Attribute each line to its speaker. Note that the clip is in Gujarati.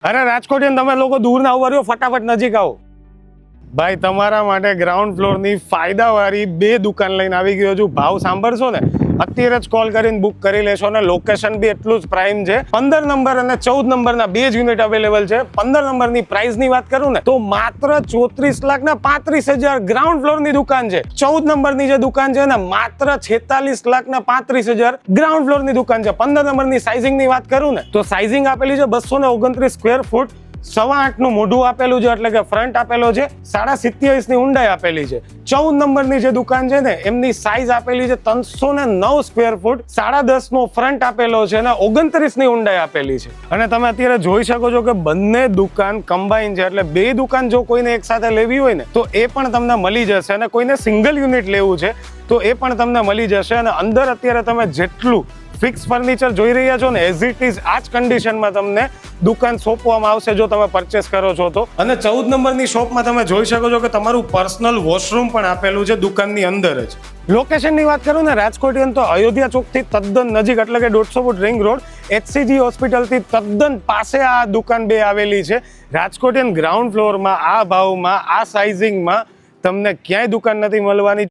Speaker 1: અરે રાજકોટિયન તમે લોકો દૂર ના ઉભા રહ્યો, ફટાફટ નજીક આવો. ભાઈ તમારા માટે ગ્રાઉન્ડ ફ્લોરની ફાયદાવાળી 2 દુકાન લઈને આવી ગયો છું. ભાવ સાંભળશો ને અત્યારે જ કોલ કરીને બુક કરી લેશો અને લોકેશન બી એટલું જ પ્રાઇમ છે. 15 નંબર અને 14 નંબરના 2 જ યુનિટ અવેલેબલ છે. 15 નંબરની પ્રાઇસની વાત કરું ને તો માત્ર 34,35,000 ગ્રાઉન્ડ ફ્લોરની દુકાન છે. 14 નંબરની જે દુકાન છે ને માત્ર 46,35,000 ગ્રાઉન્ડ ફ્લોરની દુકાન છે. 15 નંબરની સાઇઝિંગની વાત કરું ને તો સાઇઝિંગ આપેલી છે 229 સ્ક્વેર ફૂટ. 8.25 નું મોઢું આપેલું છે એટલે કે ફ્રન્ટ આપેલો છે. 27.5 ની ઊંડાઈ આપેલી છે. 14 નંબરની જે દુકાન છે ને એમની સાઈઝ આપેલી છે 309 સ્ક્વેર ફૂટ. 10.5 નો ફ્રન્ટ આપેલો છે અને 29 ની ઊંડાઈ આપેલી છે. અને તમે અત્યારે જોઈ શકો છો કે બંને દુકાન કમ્બાઈન છે એટલે 2 દુકાન જો કોઈને એક સાથે લેવી હોય ને તો એ પણ તમને મળી જશે અને કોઈને સિંગલ યુનિટ લેવું છે તો એ પણ તમને મળી જશે. અને અંદર અત્યારે તમે જેટલું ફિક્સ ફર્નિચર જોઈ રહ્યા છો ને એઝ ઇટ ઇઝ આ જ કન્ડિશનમાં તમને દુકાન સોંપવામાં આવશે જો તમે પરચેસ કરો છો તો. અને 14 નંબરની શોપમાં તમે જોઈ શકો છો કે તમારું પર્સનલ વોશરૂમ પણ આપેલું છે દુકાનની અંદર જ. લોકેશનની વાત કરું ને રાજકોટિયન તો અયોધ્યા ચોકથી તદ્દન નજીક એટલે કે 150 ફૂટ રિંગ રોડ HCG હોસ્પિટલથી તદ્દન પાસે આ દુકાન 2 આવેલી છે. રાજકોટિયન ગ્રાઉન્ડ ફ્લોરમાં આ ભાવમાં આ સાઇઝિંગમાં તમને ક્યાંય દુકાન નથી મળવાની.